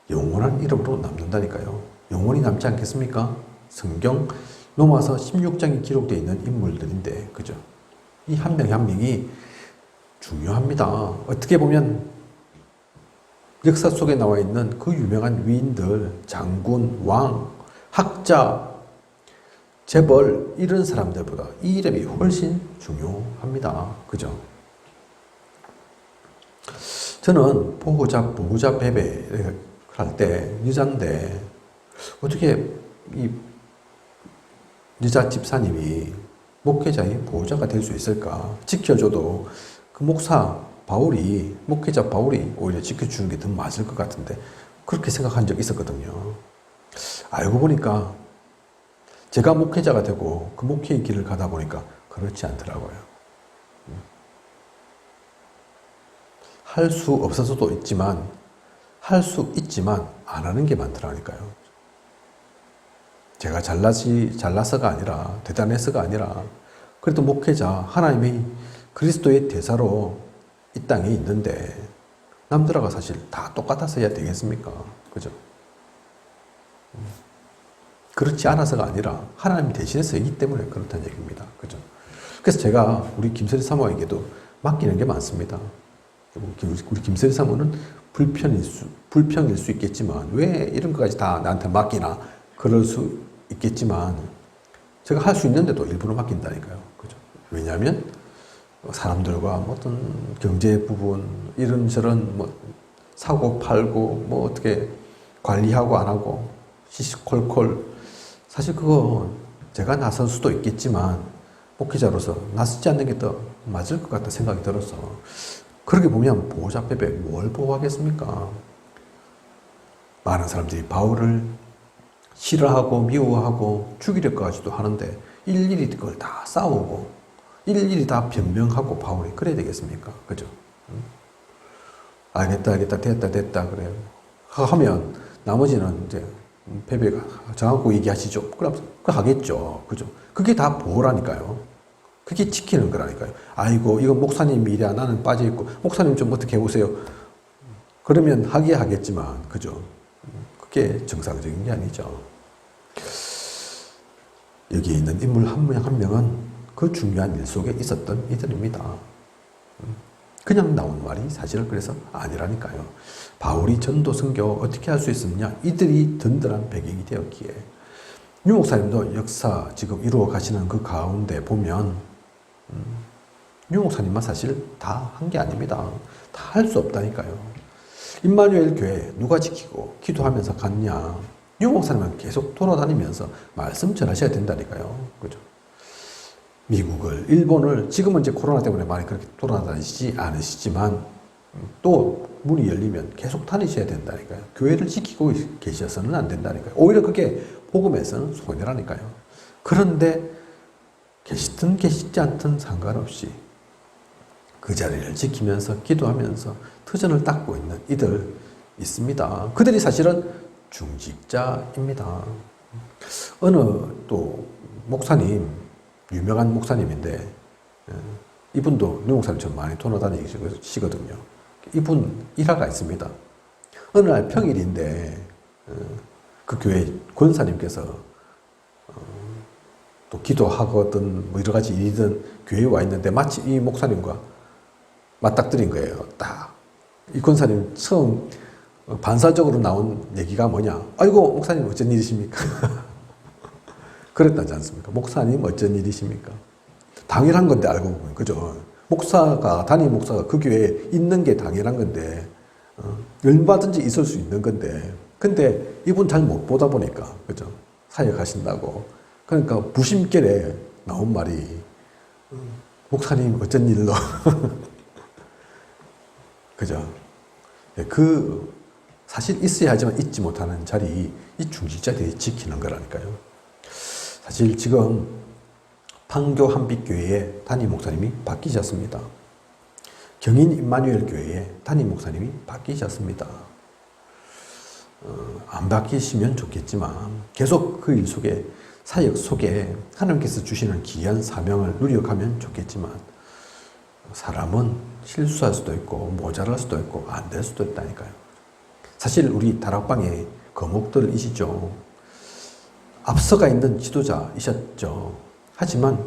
영원한 이름으로 남는다니까요. 영원히 남지 않겠습니까? 성경 로마서 16장에 기록되어 있는 인물들인데, 그죠? 이 한 명이 한 명이 중요합니다. 어떻게 보면 역사 속에 나와 있는 그 유명한 위인들, 장군, 왕, 학자, 재벌 이런 사람들보다 이 이름이 훨씬 중요합니다. 그죠? 저는 보호자 베베를 할 때 여자인데 어떻게 이 여자 집사님이 목회자의 보호자가 될 수 있을까? 지켜줘도 그 목회자 바울이 오히려 지켜주는 게 더 맞을 것 같은데 그렇게 생각한 적이 있었거든요. 알고 보니까 제가 목회자가 되고 그 목회의 길을 가다 보니까 그렇지 않더라고요. 할 수 없어서도 있지만 할 수 있지만 안 하는 게 많더라니까요. 제가 잘나서가 아니라 대단해서가 아니라 그래도 목회자 하나님의 그리스도의 대사로 이 땅에 있는데 남들하고 사실 다 똑같아서 해야 되겠습니까? 그죠? 그렇지 않아서가 아니라 하나님이 대신해서 있기 때문에 그렇다는 얘기입니다. 그죠? 그래서 제가 우리 김설희 사모에게도 맡기는 게 많습니다. 우리 김설희 사모는 불평일 수 있겠지만 왜 이런 것까지 다 나한테 맡기나 그럴 수 있겠지만 제가 할 수 있는데도 일부러 맡긴다니까요. 그죠? 왜냐하면 사람들과 뭐 어떤 경제 부분 이런저런 뭐 사고 팔고 뭐 어떻게 관리하고 안 하고 시시콜콜 사실 그거 제가 나설 수도 있겠지만 목회자로서 나서지 않는 게 더 맞을 것 같다 생각이 들어서 그렇게 보면 보호자 빼빼 뭘 보호하겠습니까? 많은 사람들이 바울을 싫어하고 미워하고 죽이려까지도 하는데 일일이 그걸 다 싸우고 일일이 다 변명하고 바울이 그래야 되겠습니까? 그죠? 알겠다 됐다 그래요. 하면 나머지는 이제 베베가 정하고 얘기하시죠. 그럼 하겠죠. 그죠? 그게 다 보호라니까요. 그게 지키는 거라니까요. 아이고 이건 목사님 일이야. 나는 빠져있고 목사님 좀 어떻게 해보세요. 그러면 하겠지만 그죠? 그게 정상적인 게 아니죠. 여기에 있는 인물 한 명 한 명은 그 중요한 일 속에 있었던 이들입니다. 그냥 나온 말이 사실은 그래서 아니라니까요. 바울이 전도 선교 어떻게 할 수 있었느냐? 이들이 든든한 배경이 되었기에 유 목사님도 역사 지금 이루어 가시는 그 가운데 보면 유 목사님만 사실 다 한 게 아닙니다. 다 할 수 없다니까요. 임마누엘 교회 누가 지키고 기도하면서 갔냐? 유 목사님은 계속 돌아다니면서 말씀 전하셔야 된다니까요. 그죠? 미국을, 일본을 지금은 이제 코로나 때문에 많이 그렇게 돌아다니시지 않으시지만 또 문이 열리면 계속 다니셔야 된다니까요. 교회를 지키고 계셔서는 안 된다니까요. 오히려 그게 복음에서는 손해라니까요. 그런데 계시든 계시지 않든 상관없이 그 자리를 지키면서 기도하면서 터전을 닦고 있는 이들 있습니다. 그들이 사실은 중직자입니다. 어느 또 목사님, 유명한 목사님인데 이분도 유 목사님처럼 많이 돌아다니시거든요. 이분 일화가 있습니다. 어느 날 평일인데 그 교회 권사님께서 또 기도하거든 뭐 여러 가지 일이든 교회에 와 있는데 마치 이 목사님과 맞닥뜨린 거예요. 딱. 이 권사님 처음 반사적으로 나온 얘기가 뭐냐. 아이고 목사님 어쩐 일이십니까? 그랬다지 않습니까? 목사님 어쩐 일이십니까? 당연한 건데 알고 보면 그죠? 담임 목사가 그 교회에 있는 게 당연한 건데 얼마든지 있을 수 있는 건데 근데 이분 잘 못 보다 보니까 그죠? 사역하신다고 그러니까 부심결에 나온 말이 목사님 어쩐 일로 그죠? 사실 있어야 하지만 있지 못하는 자리, 이 중직자들이 지키는 거라니까요. 사실 지금 판교 한빛교회의 담임 목사님이 바뀌셨습니다. 경인 임마누엘 교회의 담임 목사님이 바뀌셨습니다. 안 바뀌시면 좋겠지만 계속 그 일 속에, 사역 속에 하나님께서 주시는 귀한 사명을 누려가면 좋겠지만 사람은 실수할 수도 있고 모자랄 수도 있고 안 될 수도 있다니까요. 사실 우리 다락방에 거목들이시죠. 앞서가 있는 지도자이셨죠. 하지만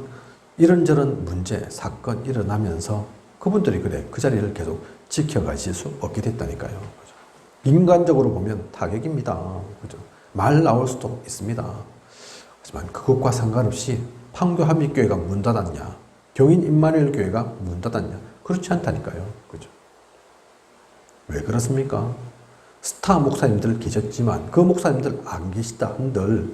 이런저런 문제, 사건 일어나면서 그분들이 그 자리를 계속 지켜가실 수 없게 됐다니까요. 그죠? 인간적으로 보면 타격입니다. 그죠? 말 나올 수도 있습니다. 하지만 그것과 상관없이 판교 한빛교회가 문 닫았냐, 경인 임마누엘 교회가 문 닫았냐, 그렇지 않다니까요. 그죠? 왜 그렇습니까? 스타 목사님들 계셨지만 그 목사님들 안 계시다 한들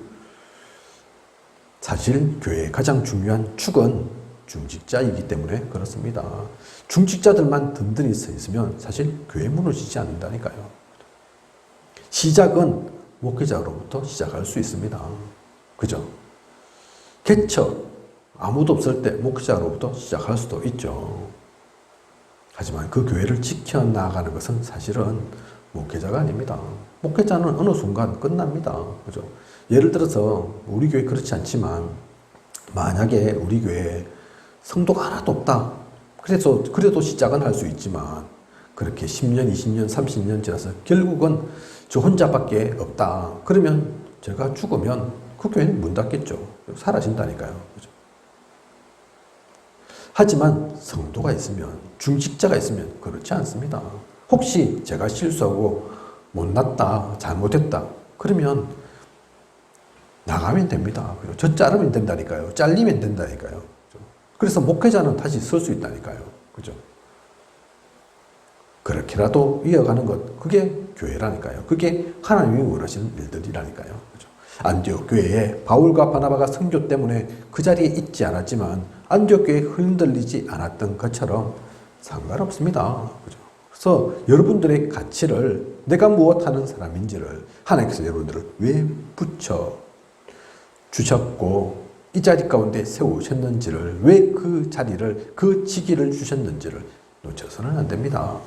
사실 교회의 가장 중요한 축은 중직자이기 때문에 그렇습니다. 중직자들만 든든히 서 있으면 사실 교회 무너지지 않는다니까요. 시작은 목회자로부터 시작할 수 있습니다. 그죠? 개척, 아무도 없을 때 목회자로부터 시작할 수도 있죠. 하지만 그 교회를 지켜나가는 것은 사실은 목회자가 아닙니다. 목회자는 어느 순간 끝납니다. 그죠? 예를 들어서 우리 교회 그렇지 않지만 만약에 우리 교회에 성도가 하나도 없다. 그래도 시작은 할 수 있지만 그렇게 10년, 20년, 30년 지나서 결국은 저 혼자밖에 없다. 그러면 제가 죽으면 그 교회는 문 닫겠죠. 사라진다니까요. 그죠? 하지만 성도가 있으면, 중직자가 있으면 그렇지 않습니다. 혹시 제가 실수하고 못났다, 잘못했다. 그러면 나가면 됩니다. 저 자르면 된다니까요. 잘리면 된다니까요. 그래서 목회자는 다시 설 수 있다니까요. 그죠? 그렇게라도 이어가는 것, 그게 교회라니까요. 그게 하나님이 원하시는 일들이라니까요. 그죠? 안디옥 교회에 바울과 바나바가 선교 때문에 그 자리에 있지 않았지만 안디옥 교회에 흔들리지 않았던 것처럼 상관없습니다. 그죠? 그래서 여러분들의 가치를 내가 무엇하는 사람인지를 하나님께서 여러분들을 왜 붙여 주셨고 이 자리 가운데 세우셨는지를, 왜 그 자리를, 그 직위를 주셨는지를 놓쳐서는 안 됩니다.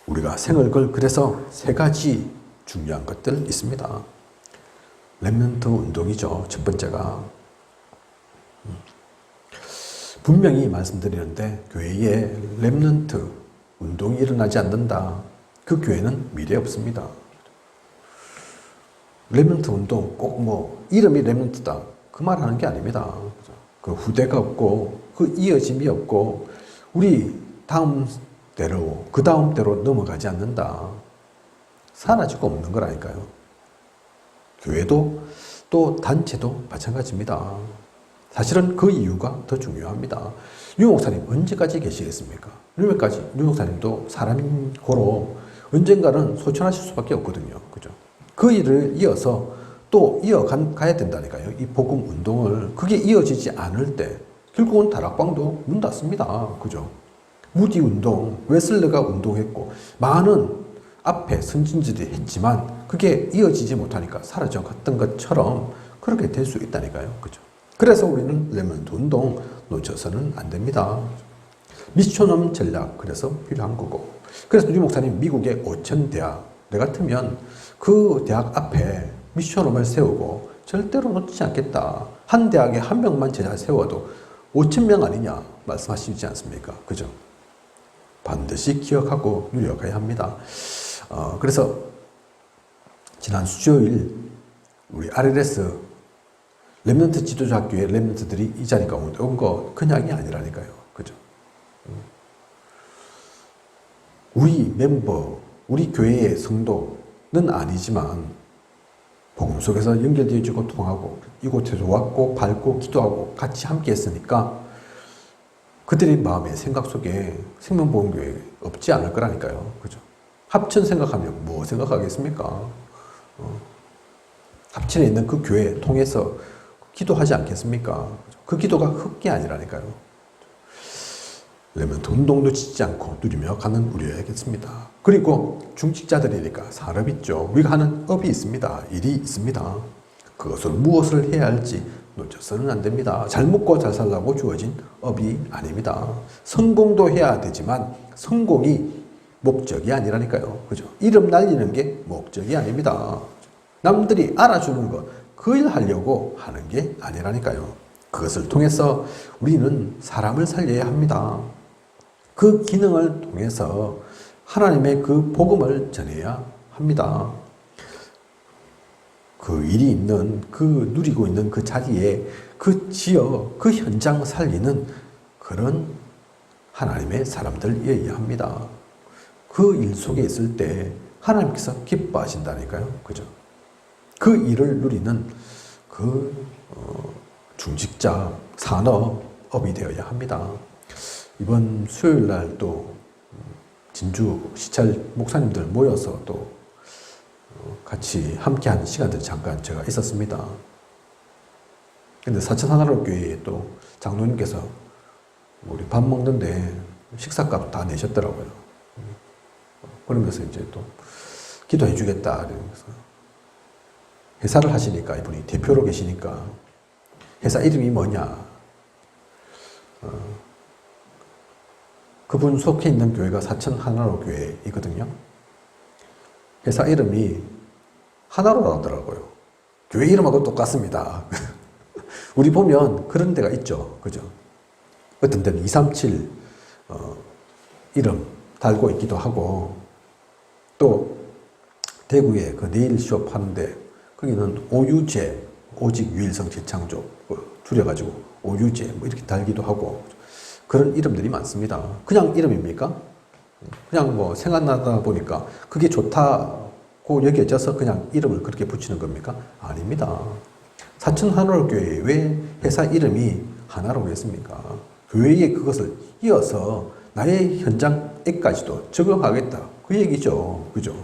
우리가 생을 걸 그래서 세 가지 중요한 것들 있습니다. 렘넌트 운동이죠. 첫 번째가 분명히 말씀드리는데 교회에 렘넌트 운동이 일어나지 않는다. 그 교회는 미래 없습니다. 렘넌트 운동 꼭 이름이 렘넌트다. 그 말 하는 게 아닙니다. 그 후대가 없고 그 이어짐이 없고 우리 다음 대로 그 다음 대로 넘어가지 않는다. 사라지고 없는 거라니까요. 교회도 또 단체도 마찬가지입니다. 사실은 그 이유가 더 중요합니다. 유 목사님 언제까지 계시겠습니까? 유 목사님도 사람인 고로 언젠가는 소천하실 수밖에 없거든요. 그죠? 그 일을 이어서 또 이어가야 된다니까요. 이 복음 운동을. 그게 이어지지 않을 때 결국은 다락방도 문 닫습니다. 그죠? 무디 운동, 웨슬레가 운동했고 많은 앞에 선진들이 했지만 그게 이어지지 못하니까 사라져갔던 것처럼 그렇게 될 수 있다니까요. 그죠? 그래서 우리는 렘넌트 운동 놓쳐서는 안 됩니다. 미션홈 전략, 그래서 필요한 거고. 그래서 유 목사님 미국의 5천 대학, 내 같으면 그 대학 앞에 미션홈을 세우고 절대로 놓치지 않겠다. 한 대학에 한 명만 제자 세워도 5천 명 아니냐 말씀하시지 않습니까? 그죠? 반드시 기억하고 누려가야 합니다. 그래서 지난 수요일 우리 RLS 렘넌트 지도자 학교의 렘넌트들이 이 자리 가운데 온 거 그냥이 아니라니까요. 그죠? 우리 멤버, 우리 교회의 성도는 아니지만 복음 속에서 연결되어지고 통하고 이곳에서 왔고 밟고 기도하고 같이 함께 했으니까 그들의 마음의 생각 속에 생명보험교회 없지 않을 거라니까요. 그죠? 합천 생각하면 뭐 생각하겠습니까? 합천에 있는 그 교회 통해서 기도하지 않겠습니까? 그 기도가 헛게 아니라니까요. 그러면 돈도 놓치지 않고 누리며 가는 우리여야겠습니다. 그리고 중직자들이니까 산업 있죠. 우리가 하는 업이 있습니다. 일이 있습니다. 그것을 무엇을 해야 할지 놓쳐서는 안 됩니다. 잘 먹고 잘 살라고 주어진 업이 아닙니다. 성공도 해야 되지만 성공이 목적이 아니라니까요. 그죠? 이름 날리는 게 목적이 아닙니다. 남들이 알아주는 것, 그 일 하려고 하는 게 아니라니까요. 그것을 통해서 우리는 사람을 살려야 합니다. 그 기능을 통해서 하나님의 그 복음을 전해야 합니다. 그 일이 있는, 그 누리고 있는 그 자리에 그 지역, 그 현장 살리는 그런 하나님의 사람들이어야 합니다. 그 일 속에 있을 때 하나님께서 기뻐하신다니까요. 그죠? 그 일을 누리는 그 중직자, 산업이 되어야 합니다. 이번 수요일 날 또 진주 시찰 목사님들 모여서 또 같이 함께하는 시간들이 잠깐 제가 있었습니다. 근데 사천하나로교회에 또 장로님께서 우리 밥 먹는데 식사값 다 내셨더라고요. 그러면서 이제 또 기도해 주겠다 이러면서 회사를 하시니까 이분이 대표로 계시니까 회사 이름이 뭐냐? 그분 속해 있는 교회가 사천 하나로 교회이거든요. 회사 이름이 하나로라더라고요. 교회 이름하고 똑같습니다. 우리 보면 그런 데가 있죠. 그죠? 어떤 데는 237 이름 달고 있기도 하고, 또 대구에 그 네일숍 하는데 거기는 오유제, 오직 유일성 재창조 줄여가지고 오유제 뭐 이렇게 달기도 하고, 그런 이름들이 많습니다. 그냥 이름입니까? 그냥 뭐 생각나다 보니까 그게 좋다고 여겨져서 그냥 이름을 그렇게 붙이는 겁니까? 아닙니다. 사천 하나로 교회에 왜 회사 이름이 하나로 했습니까? 교회에 그것을 이어서 나의 현장에까지도 적용하겠다. 그 얘기죠. 그죠?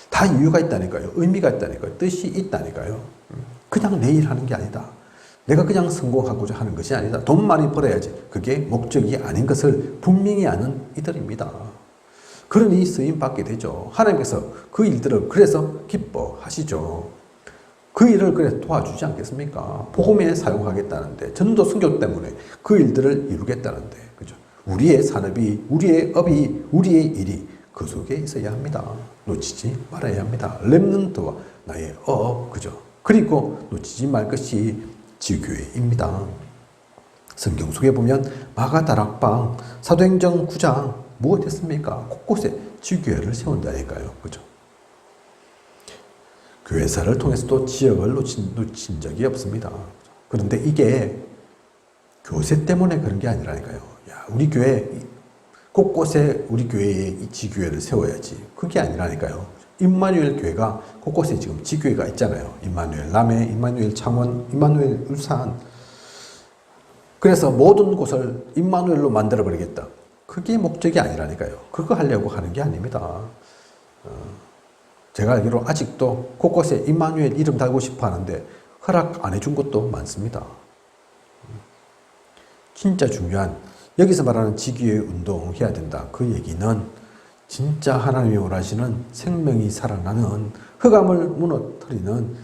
다 이유가 있다니까요. 의미가 있다니까요. 뜻이 있다니까요. 그냥 내 일 하는 게 아니다. 내가 그냥 성공하고자 하는 것이 아니다. 돈 많이 벌어야지. 그게 목적이 아닌 것을 분명히 아는 이들입니다. 그러니 쓰임 받게 되죠. 하나님께서 그 일들을 그래서 기뻐하시죠. 그 일을 그래 도와주지 않겠습니까? 복음에 사용하겠다는데, 전도 선교 때문에 그 일들을 이루겠다는데, 그죠? 우리의 산업이, 우리의 업이, 우리의 일이 그 속에 있어야 합니다. 놓치지 말아야 합니다. 렘넌트와 나의 업, 그죠? 그리고 놓치지 말 것이 지교회입니다. 성경 속에 보면 마가다락방, 사도행전 9장 무엇 했습니까? 곳곳에 지교회를 세운다니까요. 그죠? 교회사를 통해서도 지역을 놓친 적이 없습니다. 그런데 이게 교세 때문에 그런 게 아니라니까요. 야, 우리 교회 곳곳에 우리 교회에 이 지교회를 세워야지. 그게 아니라니까요. 임마누엘 교회가 곳곳에 지금 지교회가 있잖아요. 임마누엘 남해, 임마누엘 창원, 임마누엘 울산. 그래서 모든 곳을 임마누엘로 만들어 버리겠다. 그게 목적이 아니라니까요. 그거 하려고 하는 게 아닙니다. 제가 알기로 아직도 곳곳에 임마누엘 이름 달고 싶어 하는데 허락 안 해준 곳도 많습니다. 진짜 중요한, 여기서 말하는 지교회 운동해야 된다. 그 얘기는 진짜 하나님이 원하시는 생명이 살아나는, 흑암을 무너뜨리는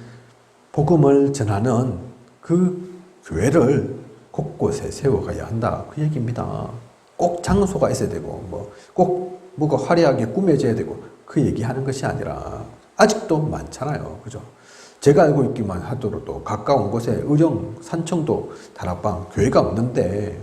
복음을 전하는 그 교회를 곳곳에 세워가야 한다. 그 얘기입니다. 꼭 장소가 있어야 되고, 꼭 뭐가 화려하게 꾸며져야 되고, 그 얘기하는 것이 아니라 아직도 많잖아요. 그죠? 제가 알고 있기만 하더라도 가까운 곳에 의령, 산청도, 다락방, 교회가 없는데,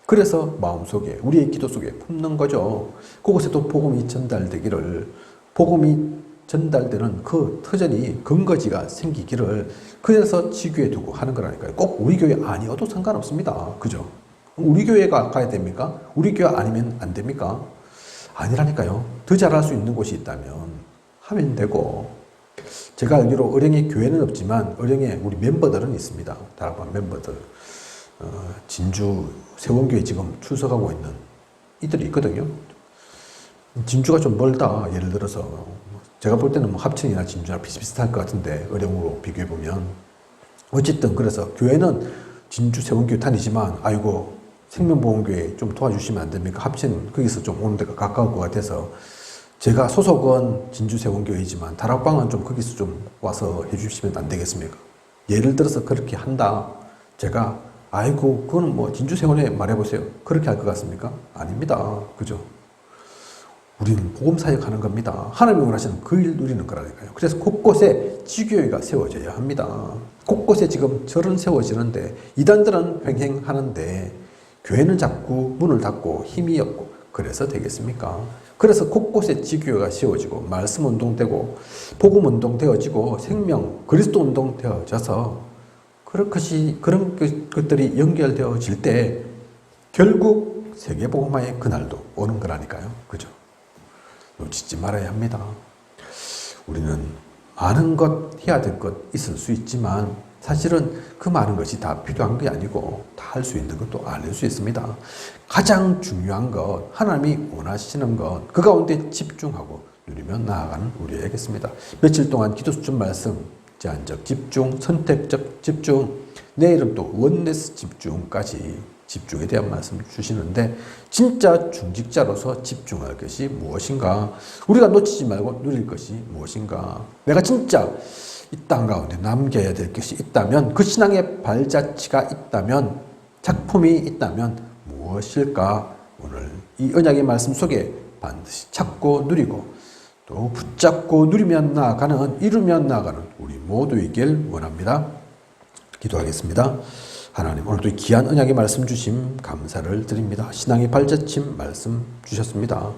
그래서 마음속에, 우리의 기도 속에 품는 거죠. 그곳에도 복음이 전달되기를, 복음이 전달되는 그 터전이, 근거지가 생기기를, 그래서 지교에 두고 하는 거라니까요. 꼭 우리 교회 아니어도 상관없습니다. 그죠? 우리 교회가 가야 됩니까? 우리 교회 아니면 안 됩니까? 아니라니까요. 더 잘할 수 있는 곳이 있다면 하면 되고, 제가 알기로 의령에 교회는 없지만 의령에 우리 멤버들은 있습니다. 다락방 멤버들. 진주 세원교회 지금 출석하고 있는 이들이 있거든요. 진주가 좀 멀다. 예를 들어서 제가 볼 때는 뭐 합천이나 진주나 비슷비슷할 것 같은데, 의령으로 비교해 보면. 어쨌든 그래서 교회는 진주 세원교회 다니지만 아이고 생명보험교회 좀 도와주시면 안 됩니까? 합치는 거기서 좀 오는 데가 가까울 것 같아서 제가 소속은 진주세원교회이지만 다락방은 좀 거기서 좀 와서 해주시면 안 되겠습니까? 예를 들어서 그렇게 한다. 제가 아이고 그거는 뭐 진주세원에 말해보세요. 그렇게 할 것 같습니까? 아닙니다. 그죠? 우리는 복음사역하는 겁니다. 하나님이 원하시는 그 일 누리는 거라니까요. 그래서 곳곳에 지교회가 세워져야 합니다. 곳곳에 지금 절은 세워지는데 이단들은 횡행하는데 교회는 자꾸 문을 닫고 힘이 없고 그래서 되겠습니까? 그래서 곳곳에 지교회가 세워지고 말씀운동 되고 복음운동 되어지고 생명 그리스도운동 되어져서 그런 것들이 연결되어질 때 결국 세계복음화의 그날도 오는 거라니까요. 그죠? 놓치지 말아야 합니다. 우리는 많은 것 해야 될 것 있을 수 있지만 사실은 그 많은 것이 다 필요한 게 아니고 다 할 수 있는 것도 아닐 수 있습니다. 가장 중요한 것, 하나님이 원하시는 것, 그 가운데 집중하고 누리며 나아가는 우리에겠습니다. 며칠 동안 기도 수준 말씀, 제한적 집중, 선택적 집중, 내일은 또 원네스 집중까지 집중에 대한 말씀 주시는데 진짜 중직자로서 집중할 것이 무엇인가? 우리가 놓치지 말고 누릴 것이 무엇인가? 내가 진짜 이 땅 가운데 남겨야 될 것이 있다면 그 신앙의 발자취가 있다면 작품이 있다면 무엇일까? 오늘 이 언약의 말씀 속에 반드시 찾고 누리고 또 붙잡고 누리며 나아가는 이루며 나아가는 우리 모두이길 원합니다. 기도하겠습니다. 하나님 오늘도 귀한 언약의 말씀 주심 감사를 드립니다. 신앙의 발자취 말씀 주셨습니다.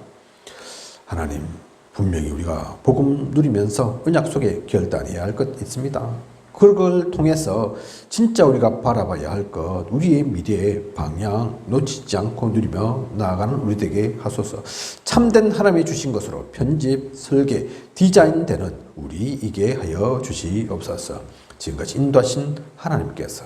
하나님 분명히 우리가 복음 누리면서 언약 속에 결단해야 할 것 있습니다. 그걸 통해서 진짜 우리가 바라봐야 할 것, 우리의 미래의 방향 놓치지 않고 누리며 나아가는 우리에게 하소서. 참된 하나님이 주신 것으로 편집, 설계, 디자인되는 우리에게 하여 주시옵소서. 지금까지 인도하신 하나님께서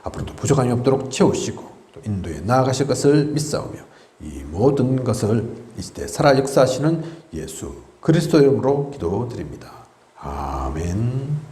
앞으로도 부족함이 없도록 채우시고 또 인도에 나아가실 것을 믿사오며 이 모든 것을 이 시대 살아 역사하시는 예수 그리스도 이름으로 기도드립니다. 아멘.